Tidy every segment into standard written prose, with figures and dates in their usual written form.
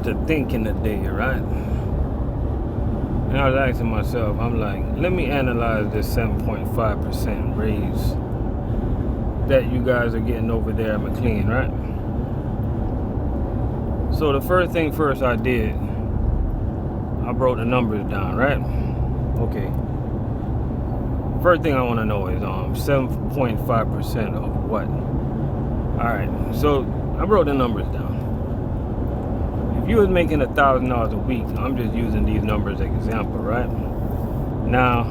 to thinking today, right? And I was asking myself, I'm like, let me analyze this 7.5% raise that you guys are getting over there at MCLANE, right? So the first thing first I did, I broke the numbers down, right? Okay. First thing I want to know is 7.5% of what? Alright, so I broke the numbers down. If you was making $1,000 a week, I'm just using these numbers as an example, right? Now,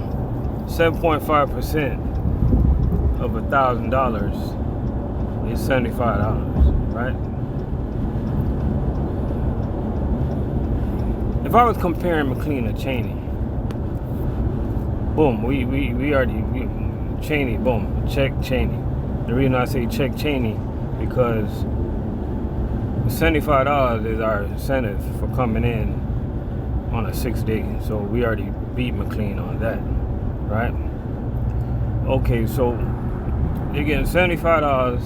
7.5% of $1,000 is $75, right? If I was comparing MCLANE to Cheney, boom, we already, Cheney, boom, check Cheney. The reason I say check Cheney, because $75 is our incentive for coming in on a 6-day. So we already beat MCLANE on that, right? Okay, so you're getting $75,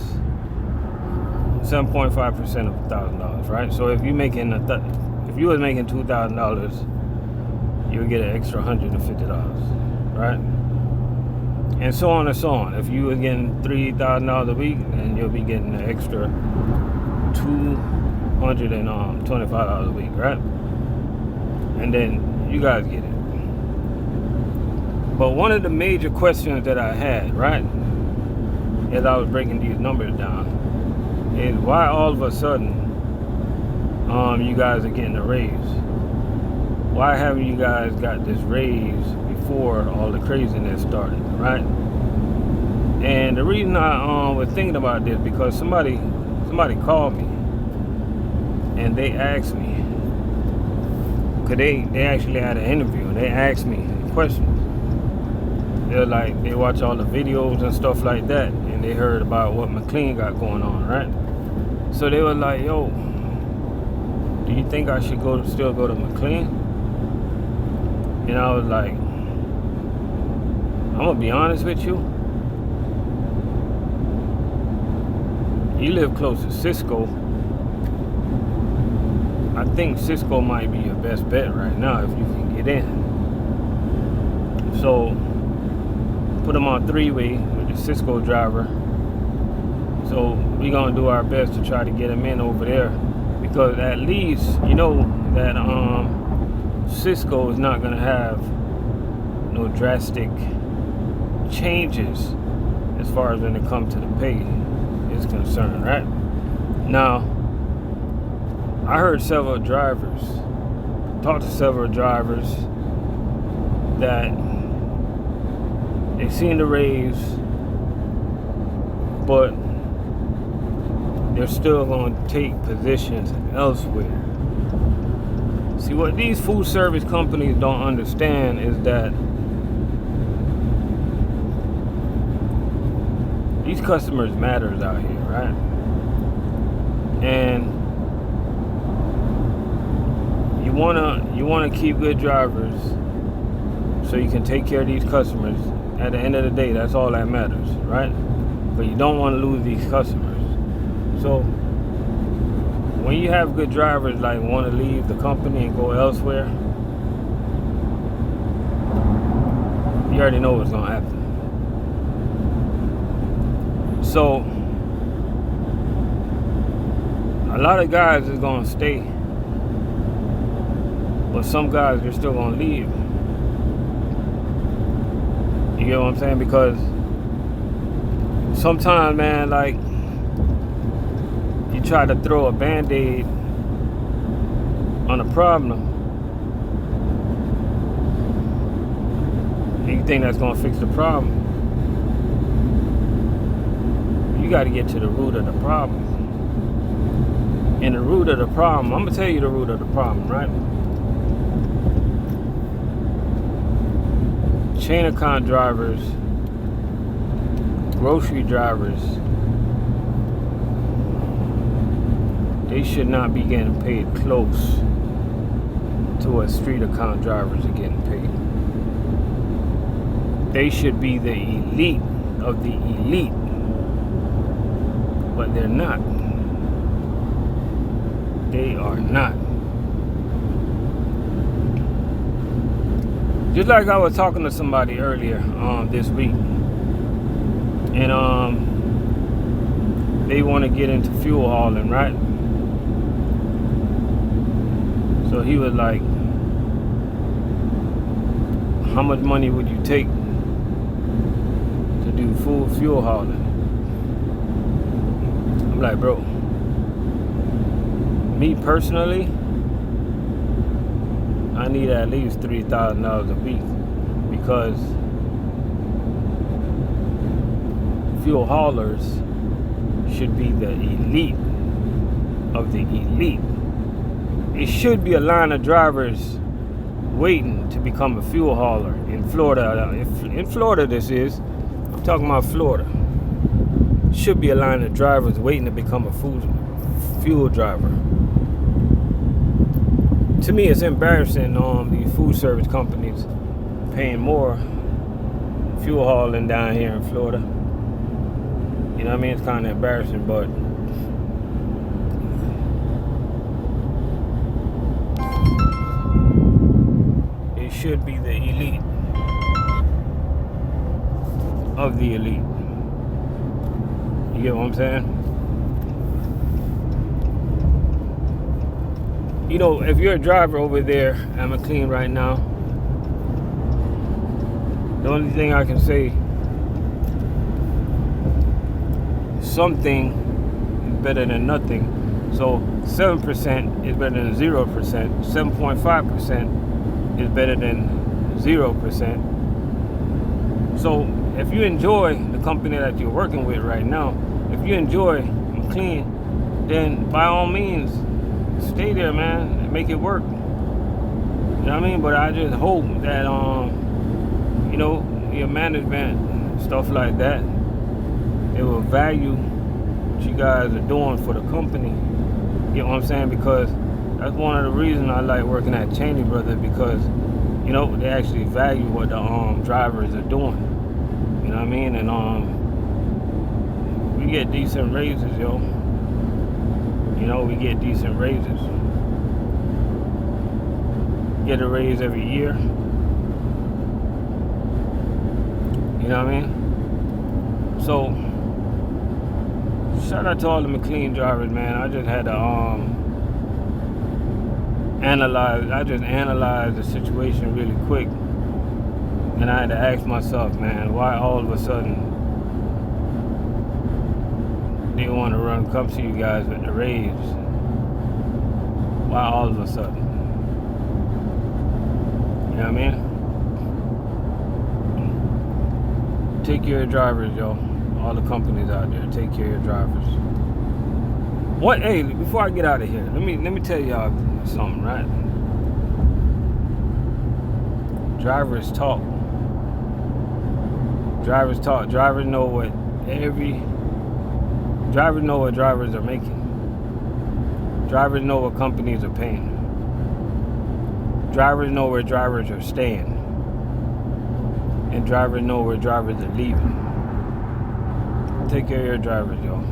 7.5% of $1,000, right? So if you making if you was making $2,000, you would get an extra $150, right? And so on and so on. If you was getting $3,000 a week, then you'll be getting an extra $225 a week, right? And then you guys get it. But one of the major questions that I had, right, as I was breaking these numbers down, is why all of a sudden you guys are getting a raise? Why haven't you guys got this raise before all the craziness started, right? And the reason I was thinking about this, because somebody called me and they asked me, because they actually had an interview, and they asked me questions. They're like, they watch all the videos and stuff like that, and they heard about what MCLANE got going on, right? So they were like, yo, do you think I should still go to MCLANE? And I was like, I'm gonna be honest with you. You live close to Cisco. I think Cisco might be your best bet right now if you can get in. So put them on 3-way with the Cisco driver. So we're gonna do our best to try to get them in over there, because at least you know that Cisco is not gonna have no drastic changes as far as when it comes to the pay is concerned, right? Now, I heard talked to several drivers that they seen the raise, but they're still going to take positions elsewhere. See, what these food service companies don't understand is that these customers matters out here, right? And you wanna keep good drivers so you can take care of these customers. At the end of the day, that's all that matters, right? But you don't want to lose these customers. So when you have good drivers like want to leave the company and go elsewhere, you already know what's gonna happen. So a lot of guys is gonna stay, but some guys are still gonna leave. You get what I'm saying? Because sometimes, man, like, you try to throw a band-aid on a problem, and you think that's gonna fix the problem. You got to get to the root of the problem. And the root of the problem, I'm gonna tell you the root of the problem, right? Chain account drivers, grocery drivers, they should not be getting paid close to what street account drivers are getting paid. They should be the elite of the elite, but they're not. They are not. Just like I was talking to somebody earlier this week, and they want to get into fuel hauling, right? So he was like, how much money would you take to do full fuel hauling? I'm like, bro, me personally, I need at least $3,000 a week, because fuel haulers should be the elite of the elite. It should be a line of drivers waiting to become a fuel hauler in Florida. In Florida, I'm talking about Florida. Should be a line of drivers waiting to become a fuel driver. To me, it's embarrassing. These food service companies paying more fuel hauling down here in Florida. You know what I mean? It's kind of embarrassing, but it should be the elite of the elite. You get what I'm saying? You know, if you're a driver over there at MCLANE right now, the only thing I can say, something is better than nothing. So 7% is better than 0%. 7.5% is better than 0%. So if you enjoy the company that you're working with right now, if you enjoy MCLANE, then by all means, stay there, man, and make it work. You know what I mean? But I just hope that, you know, your management, stuff like that, they will value what you guys are doing for the company. You know what I'm saying? Because that's one of the reasons I like working at Cheney Brothers, because, you know, they actually value what the drivers are doing. You know what I mean? And we get decent raises, yo. You know, we get decent raises. Get a raise every year. You know what I mean? So, shout out to all the MCLANE drivers, man. I just had to analyze the situation really quick. And I had to ask myself, man, why all of a sudden they want to come to you guys with the raise? Why all of a sudden? You know what I mean? Take care of drivers, yo. All the companies out there, take care of your drivers. Hey, before I get out of here, let me tell y'all something, right? Drivers talk. Drivers talk. Drivers know what drivers are making. Drivers know what companies are paying. Drivers know where drivers are staying. And drivers know where drivers are leaving. Take care of your drivers, y'all.